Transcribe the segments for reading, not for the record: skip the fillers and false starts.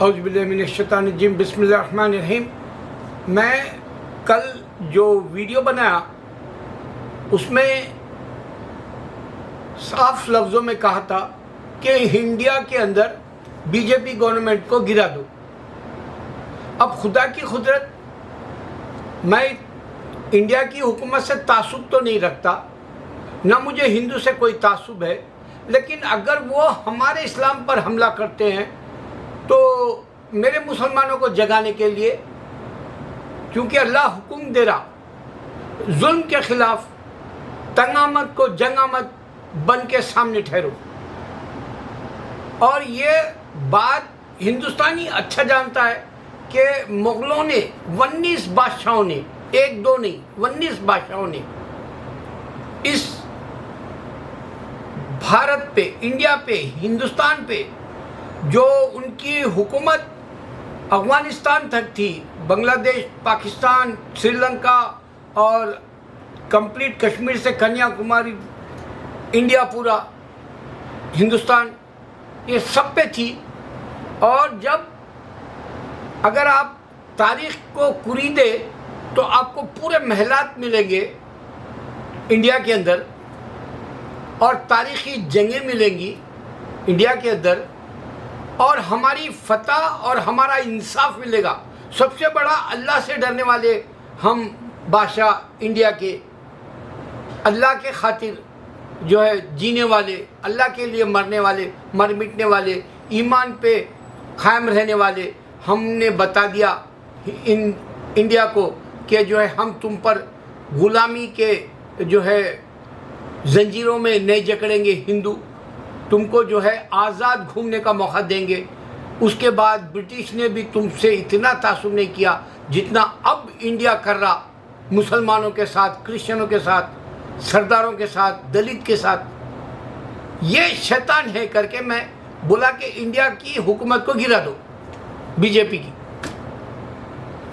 औज़ुबिल्लाहिमिनश्शैतानिर्रजीम बिस्मिल्लाहिर्रहमानिर्रहीम। मैं कल जो वीडियो बनाया उसमें साफ लफ्ज़ों में कहा था कि इंडिया के अंदर बीजेपी गवर्नमेंट को गिरा दो। अब खुदा की कुदरत, मैं इंडिया की हुकूमत से तासुब तो नहीं रखता, ना मुझे हिंदू से कोई तासुब है, लेकिन अगर वो हमारे इस्लाम पर हमला करते हैं तो मेरे मुसलमानों को जगाने के लिए, क्योंकि अल्लाह हुक्म दे रहा, जुल्म के खिलाफ तंगामत को जंगामत बन के सामने ठहरो। और ये बात हिंदुस्तानी अच्छा जानता है कि मुगलों ने 19 बादशाहों ने, एक दो नहीं 19 बादशाहों ने इस भारत पे, इंडिया पे, हिंदुस्तान पे जो उनकी हुकूमत अफगानिस्तान तक थी, बांग्लादेश, पाकिस्तान, श्रीलंका और कंप्लीट कश्मीर से कन्याकुमारी, इंडिया पूरा, हिंदुस्तान, ये सब पे थी। और जब अगर आप तारीख़ को कुरीदे तो आपको पूरे महलात मिलेंगे इंडिया के अंदर, और तारीख़ी जंगें मिलेंगी इंडिया के अंदर, और हमारी फतह और हमारा इंसाफ मिलेगा। सबसे बड़ा अल्लाह से डरने वाले हम बादशाह इंडिया के, अल्लाह के खातिर जो है जीने वाले, अल्लाह के लिए मरने वाले, मर मिटने वाले, ईमान पे कायम रहने वाले। हमने बता दिया इन इंडिया को कि जो है हम तुम पर गुलामी के जो है जंजीरों में नहीं जकड़ेंगे, हिंदू तुमको जो है आज़ाद घूमने का मौका देंगे। उसके बाद ब्रिटिश ने भी तुमसे इतना तासुब नहीं किया जितना अब इंडिया कर रहा, मुसलमानों के साथ, क्रिश्चियनों के साथ, सरदारों के साथ, दलित के साथ। ये शैतान है करके मैं बोला कि इंडिया की हुकूमत को गिरा दो, बीजेपी की।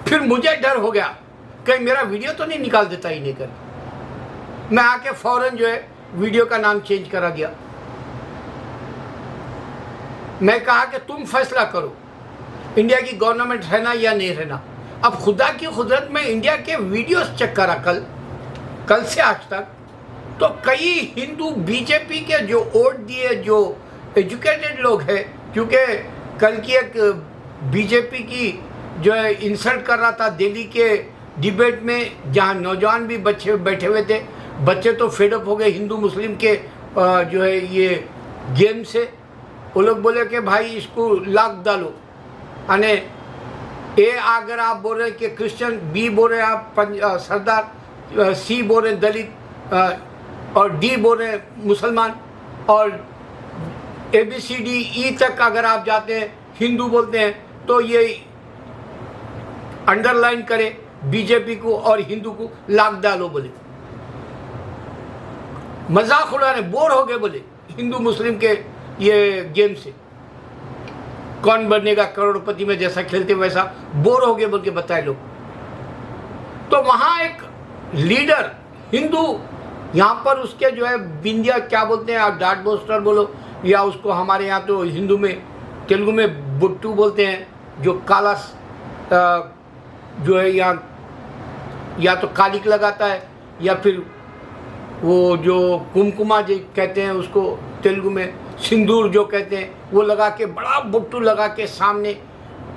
फिर मुझे डर हो गया कहीं मेरा वीडियो तो नहीं निकाल देता ही नहीं कर। मैं आके फौरन जो है वीडियो का नाम चेंज करा दिया। मैं कहा कि तुम फैसला करो इंडिया की गवर्नमेंट रहना या नहीं रहना। अब खुदा की कुदरत में इंडिया के वीडियोस चेक करा कल से आज तक, तो कई हिंदू बीजेपी के जो वोट दिए, जो एजुकेटेड लोग हैं, क्योंकि कल की एक बीजेपी की जो है इंसल्ट कर रहा था दिल्ली के डिबेट में, जहां नौजवान भी बच्चे बैठे हुए थे। बच्चे तो फेडअप हो गए हिंदू मुस्लिम के जो है ये गेम से। वो लोग बोले कि भाई इसको लाख डालो, यानी ए अगर आप बोल रहे कि क्रिश्चियन, बी बोल रहे आप सरदार, सी बोल रहे दलित, और डी बोल रहे मुसलमान, और ABCD E तक अगर आप जाते हैं हिंदू बोलते हैं, तो ये अंडरलाइन करे बीजेपी को और हिंदू को लाख डालो बोले। मजाक उड़ाने बोर हो गए बोले हिंदू मुस्लिम के ये गेम से। कौन बनेगा करोड़पति में जैसा खेलते वैसा बोर हो गए बोल के बताए लोग। तो वहां एक लीडर हिंदू, यहाँ पर उसके जो है बिंदिया क्या बोलते हैं आप, डाट बोस्टर बोलो, या उसको हमारे यहाँ तो हिंदू में, तेलुगु में बुट्टू बोलते हैं, जो काला जो है यहाँ या तो कालिक लगाता है, या फिर वो जो कुमकुमा जो कहते हैं उसको तेलुगु में सिंदूर जो कहते हैं, वो लगा के, बड़ा बुट्टू लगा के सामने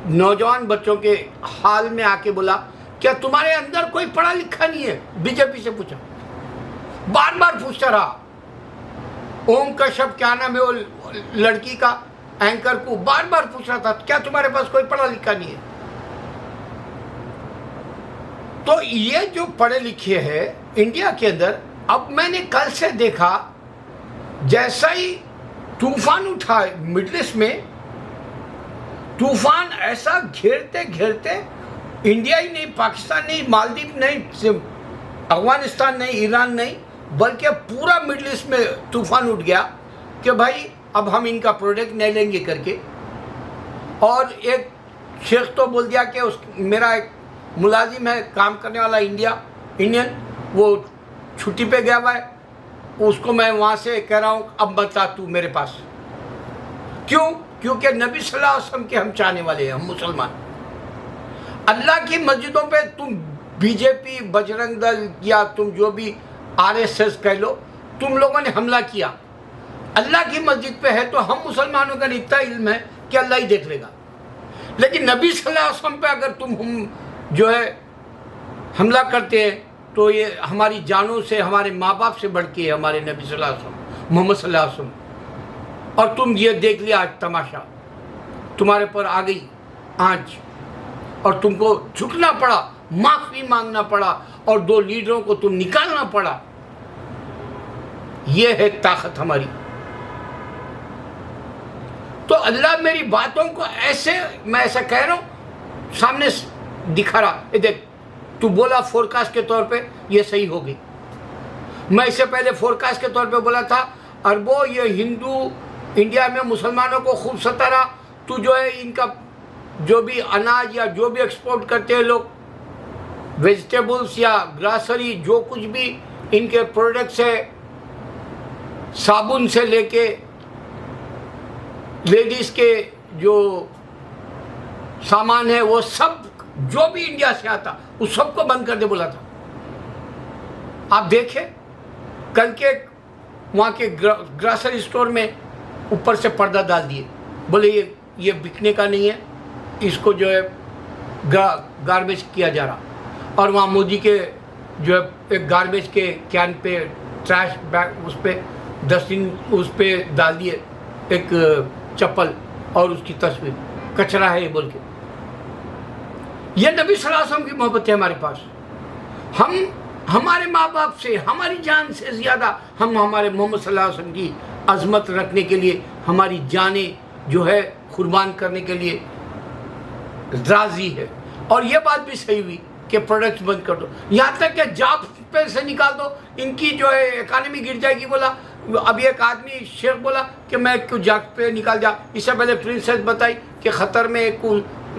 नौजवान बच्चों के हाल में आके बोला, क्या तुम्हारे अंदर कोई पढ़ा लिखा नहीं है? बीजेपी से पूछा, बार बार पूछता रहा। ओम कश्यप क्या नाम है वो लड़की का, एंकर को बार बार पूछ रहा था, क्या तुम्हारे पास कोई पढ़ा लिखा नहीं है? तो ये जो पढ़े लिखे हैं इंडिया के अंदर, अब मैंने कल से देखा जैसा ही तूफान उठा मिडिल ईस्ट में, तूफान ऐसा घेरते घेरते इंडिया ही नहीं, पाकिस्तान नहीं, मालदीव नहीं, अफगानिस्तान नहीं, ईरान नहीं, बल्कि पूरा मिडिल ईस्ट में तूफान उठ गया कि भाई अब हम इनका प्रोडक्ट नहीं लेंगे करके। और एक शेख तो बोल दिया कि मेरा एक मुलाजिम है काम करने वाला इंडियन, वो छुट्टी पे गया हुआ है, उसको मैं वहाँ से कह रहा हूँ अब बता तू मेरे पास। क्यों? क्योंकि नबी सल्लल्लाहु अलैहि वसल्लम के हम चाहने वाले हैं, हम मुसलमान। अल्लाह की मस्जिदों पे तुम बीजेपी, बजरंग दल या तुम जो भी आरएसएस कह लो, तुम लोगों ने हमला किया, अल्लाह की मस्जिद पे है तो हम मुसलमानों का इतना इल्म है कि अल्लाह ही देख लेगा। लेकिन नबी सल्लल्लाहु अलैहि वसल्लम पे अगर तुम हम जो है हमला करते हैं तो ये हमारी जानों से, हमारे माँ बाप से बढ़ के हमारे नबी सल्लल्लाहु अलैहि वसल्लम, मोहम्मद सल्लल्लाहु अलैहि वसल्लम। और तुम ये देख लिया आज तमाशा, तुम्हारे पर आ गई आँच और तुमको झुकना पड़ा, माफ़ी मांगना पड़ा और 2 लीडरों को तुम निकालना पड़ा। ये है ताकत हमारी। तो अल्लाह मेरी बातों को ऐसे, मैं ऐसा कह रहा हूँ, सामने दिखा रहा, ये देख तू बोला फोरकास्ट के तौर पे, ये सही हो गई। मैं इससे पहले फोरकास्ट के तौर पे बोला था अरबों ये हिंदू इंडिया में मुसलमानों को खूब सता रहा, तू जो है इनका जो भी अनाज या जो भी एक्सपोर्ट करते हैं लोग, वेजिटेबल्स या ग्रासरी, जो कुछ भी इनके प्रोडक्ट्स है, साबुन से लेके लेडीज़ के जो सामान है वो सब जो भी इंडिया से आता उस सबको बंद कर दे बोला था। आप देखें कल के वहाँ के ग्रासरी स्टोर में ऊपर से पर्दा डाल दिए, बोले ये बिकने का नहीं है, इसको जो है गार्बेज किया जा रहा। और वहाँ मोदी के जो है एक गार्बेज के कैन पे, ट्रैश बैग उस पर डस्टबिन उस पर डाल दिए एक चप्पल और उसकी तस्वीर, कचरा है ये बोल के। ये नबी सल्लल्लाहु अलैहि वसल्लम की मोहब्बत है हमारे पास। हम हमारे माँ बाप से, हमारी जान से ज़्यादा हम हमारे मोहम्मद सल्लल्लाहु अलैहि वसल्लम की अज़मत रखने के लिए, हमारी जानें जो है कुर्बान करने के लिए राज़ी है। और ये बात भी सही हुई कि प्रोडक्ट्स बंद कर दो, यहाँ तक कि जॉब पे से निकाल दो, इनकी जो है इकानमी गिर जाएगी। बोला अभी एक आदमी शेख बोला कि मैं कुछ जॉब पे निकाल जा। इससे पहले प्रिंसेस बताई कि ख़तर में एक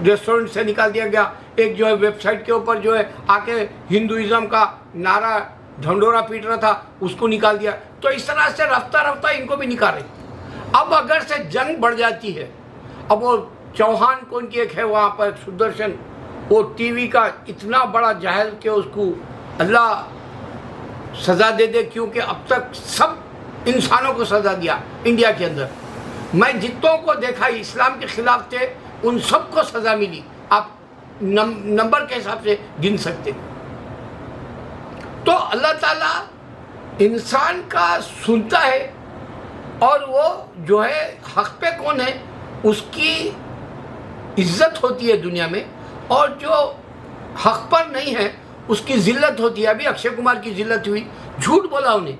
रेस्टोरेंट से निकाल दिया गया, एक जो है वेबसाइट के ऊपर जो है आके हिंदुइज़्म का नारा ढंडोरा पीट रहा था उसको निकाल दिया। तो इस तरह से रफ्ता रफ्ता इनको भी निकाल रही। अब अगर से जंग बढ़ जाती है, अब वो चौहान कौन की एक है वहाँ पर सुदर्शन, वो टीवी का इतना बड़ा जाहिल कि उसको अल्लाह सज़ा दे दे, क्योंकि अब तक सब इंसानों को सज़ा दिया इंडिया के अंदर। मैं जितनों को देखा इस्लाम के ख़िलाफ़ थे उन सबको सज़ा मिली, आप नंबर के हिसाब से गिन सकते। तो अल्लाह ताला इंसान का सुनता है और वो जो है हक़ पे कौन है उसकी इज्जत होती है दुनिया में, और जो हक़ पर नहीं है उसकी ज़िल्लत होती है। अभी अक्षय कुमार की ज़िल्लत हुई, झूठ बोला उन्हें,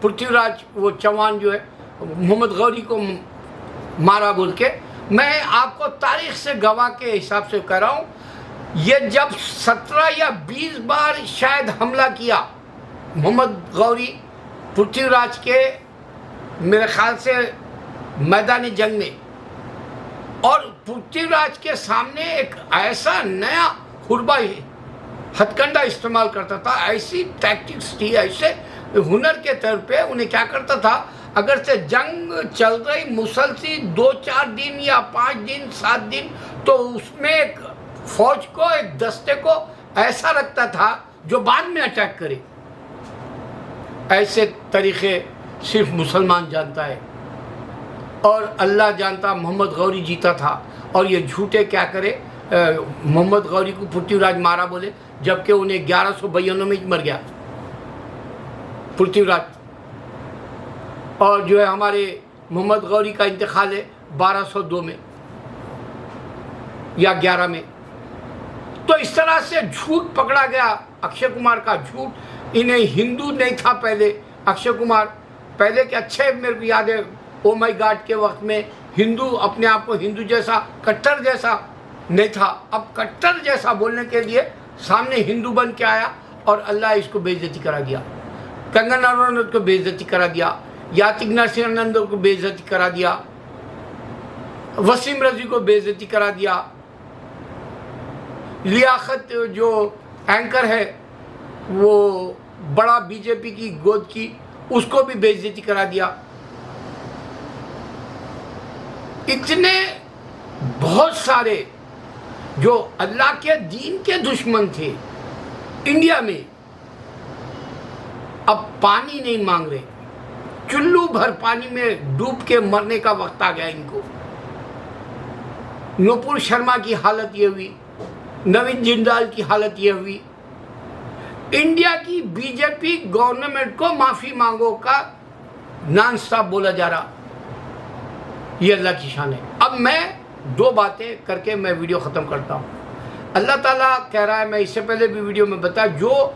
पृथ्वीराज वो चौहान जो है मोहम्मद गौरी को मारा बोल के। मैं आपको तारीख़ से गवाह के हिसाब से कह रहा हूँ, ये जब 17 या 20 बार शायद हमला किया मोहम्मद गौरी पृथ्वीराज के, मेरे ख्याल से मैदानी जंग में, और पृथ्वीराज के सामने एक ऐसा नया हुर्बा हथकंडा इस्तेमाल करता था, ऐसी टैक्टिक्स थी, ऐसे हुनर के तौर पे उन्हें क्या करता था, अगर से जंग चल रही मुसलसल 2-4 दिन या 5 दिन 7 दिन, तो उसमें एक फौज को, एक दस्ते को ऐसा रखता था जो बाद में अटैक करे। ऐसे तरीक़े सिर्फ मुसलमान जानता है और अल्लाह जानता। मोहम्मद गौरी जीता था और ये झूठे क्या करे, मोहम्मद गौरी को पृथ्वीराज मारा बोले, जबकि उन्हें 1152 में मर गया पृथ्वीराज। और जो है हमारे मोहम्मद गौरी का इंतकाल है 1202 में या 11 में। तो इस तरह से झूठ पकड़ा गया, अक्षय कुमार का झूठ। इन्हें हिंदू नहीं था पहले, अक्षय कुमार पहले के अच्छे मेरे को याद है, ओ माई गॉड के वक्त में हिंदू अपने आप को हिंदू जैसा, कट्टर जैसा नहीं था। अब कट्टर जैसा बोलने के लिए सामने हिंदू बन के आया और अल्लाह इसको बेइज्जती करा दिया। कंगना रनौत को बेइज्जती करा दिया, यातिक नरसिंहानंद को बेइज्जती करा दिया, वसीम रजी को बेइज्जती करा दिया, लियाकत जो एंकर है वो बड़ा बीजेपी की गोद की, उसको भी बेइज्जती करा दिया। इतने बहुत सारे जो अल्लाह के दीन के दुश्मन थे इंडिया में, अब पानी नहीं मांग रहे, चुल्लू भर पानी में डूब के मरने का वक्त आ गया इनको। नुपुर शर्मा की हालत ये हुई, नवीन जिंदाल की हालत ये हुई। इंडिया की बीजेपी गवर्नमेंट को माफी मांगो का नॉन स्टॉप बोला जा रहा, ये अल्लाह की शान है। अब मैं दो बातें करके मैं वीडियो ख़त्म करता हूँ। अल्लाह ताला कह रहा है, मैं इससे पहले भी वीडियो में बताया, जो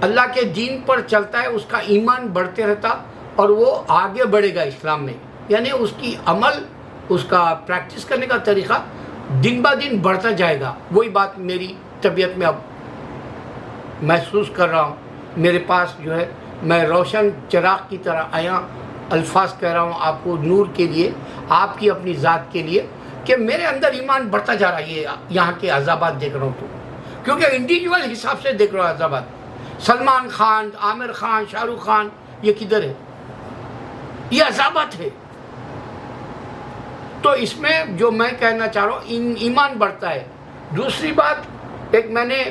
अल्लाह के दीन पर चलता है उसका ईमान बढ़ते रहता और वो आगे बढ़ेगा इस्लाम में, यानी उसकी अमल, उसका प्रैक्टिस करने का तरीक़ा दिन ब दिन बढ़ता जाएगा। वही बात मेरी तबीयत में अब महसूस कर रहा हूँ। मेरे पास जो है, मैं रोशन चिराग की तरह आया अल्फाज कह रहा हूँ आपको नूर के लिए, आपकी अपनी ज़ात के लिए, कि मेरे अंदर ईमान बढ़ता जा रहा है। ये यहाँ के अज़ाबात देख रहा हूँ तो, क्योंकि इंडिविजुअल हिसाब से देख रहा हूँ अज़ाबात। सलमान खान, आमिर खान, शाहरुख खान, ये किधर है? ये अज़ाबात है। तो इसमें जो मैं कहना चाह रहा हूँ, ईमान बढ़ता है। दूसरी बात, एक मैंने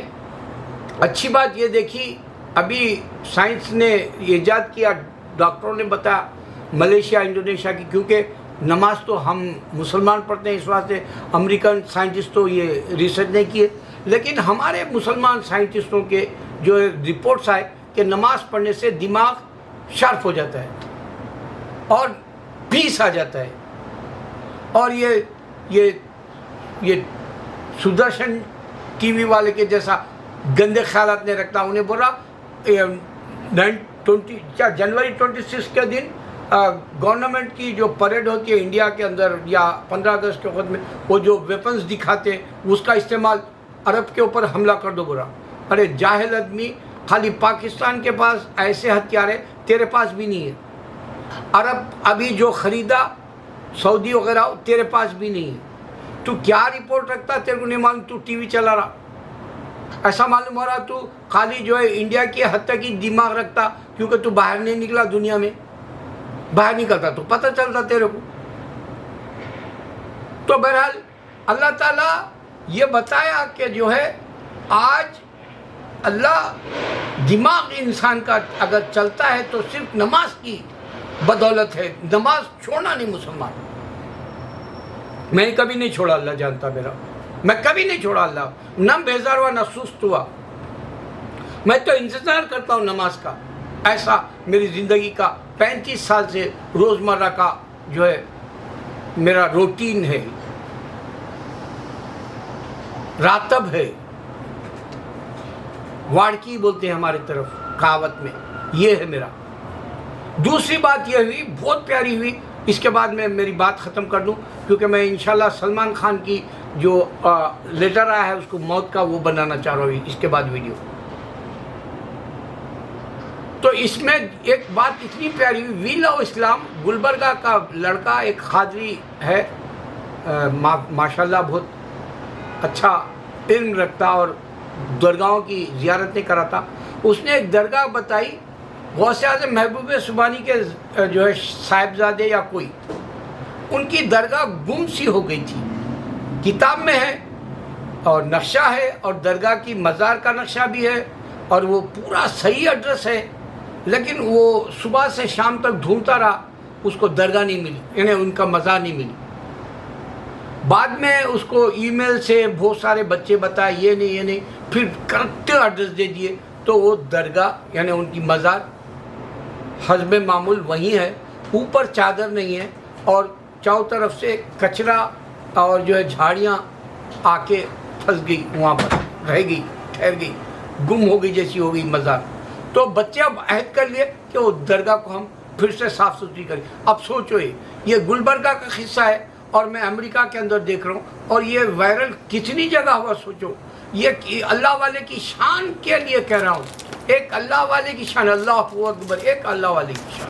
अच्छी बात ये देखी, अभी साइंस ने ईजाद किया, डॉक्टरों ने बताया मलेशिया, इंडोनेशिया की, क्योंकि नमाज तो हम मुसलमान पढ़ते हैं, इस वास्ते अमेरिकन साइंटिस्ट तो ये रिसर्च नहीं किए, लेकिन हमारे मुसलमान साइंटिस्टों के जो रिपोर्ट्स आए कि नमाज पढ़ने से दिमाग शार्प हो जाता है और पीस आ जाता है। और ये सुदर्शन टीवी वाले के जैसा गंदे ख्यालात नहीं रखता। उन्हें बोला जनवरी 26 के दिन गवर्नमेंट की जो परेड होती है इंडिया के अंदर, या 15 अगस्त के वक्त में, वो जो वेपन्स दिखाते हैं उसका इस्तेमाल अरब के ऊपर हमला कर दो। बोला, अरे जाहिल आदमी, खाली पाकिस्तान के पास ऐसे हथियार है, तेरे पास भी नहीं है। अरब अभी जो ख़रीदा सऊदी वगैरह, तेरे पास भी नहीं है। तू क्या रिपोर्ट रखता, तेरे को नहीं मालूम, तू टीवी चला रहा, ऐसा मालूम हो रहा तू खाली जो है इंडिया की हद तक ही दिमाग रखता, क्योंकि तू बाहर नहीं निकला दुनिया में। बाहर निकलता तो पता चलता तेरे को। तो बहरहाल अल्लाह ताला ये बताया कि जो है, आज अल्लाह दिमाग इंसान का अगर चलता है तो सिर्फ नमाज की बदौलत है। नमाज छोड़ना नहीं मुसलमान, मैंने कभी नहीं छोड़ा, अल्लाह जानता मेरा, मैं कभी नहीं छोड़ा। अल्लाह न बेजार हुआ न सुस्त हुआ, मैं तो इंतज़ार करता हूँ नमाज का। ऐसा मेरी ज़िंदगी का 35 साल से रोज़मर्रा का जो है मेरा रूटीन है, रातब है, वाड़की बोलते हैं हमारी तरफ कहावत में, ये है मेरा। दूसरी बात ये हुई, बहुत प्यारी हुई, इसके बाद मैं मेरी बात ख़त्म कर दूं, क्योंकि मैं इंशाल्लाह सलमान खान की जो लेटर आया है उसको मौत का वो बनाना चाह रहा हूँ इसके बाद वीडियो। तो इसमें एक बात इतनी प्यारी हुई, वी लव इस्लाम, गुलबर्गा का लड़का एक खादरी है, माशाल्लाह बहुत अच्छा इल्म रखता और दरगाहों की ज़ियारतें कराता। उसने एक दरगाह बताई, गौसे आज़म महबूब सुबानी के जो है साहिबजादे या कोई, उनकी दरगाह गुम सी हो गई थी। किताब में है और नक्शा है, और दरगाह की मज़ार का नक्शा भी है, और वो पूरा सही एड्रेस है, लेकिन वो सुबह से शाम तक ढूंढता रहा, उसको दरगाह नहीं मिली, यानी उनका मज़ार नहीं मिली। बाद में उसको ईमेल से बहुत सारे बच्चे बताए, ये नहीं, फिर करेक्ट एड्रेस दे दिए, तो वो दरगाह यानी उनकी मज़ार हस्ब मामूल वहीं है, ऊपर चादर नहीं है, और चारों तरफ से कचरा और जो है झाड़ियाँ आके फंस गई, वहाँ पर रह गई, ठहर गई, गुम हो गई जैसी हो गई मज़ार। तो बच्चे अब अहद कर लिए कि वो दरगाह को हम फिर से साफ़ सुथरी करें। अब सोचो, ये गुलबर्गा का किस्सा है और मैं अमेरिका के अंदर देख रहा हूँ, और ये वायरल कितनी जगह हुआ। सोचो, ये अल्लाह वाले की शान के लिए कह रहा हूँ, एक अल्लाह वाले की शान, अल्लाह अकबर, एक अल्लाह वाले की शान।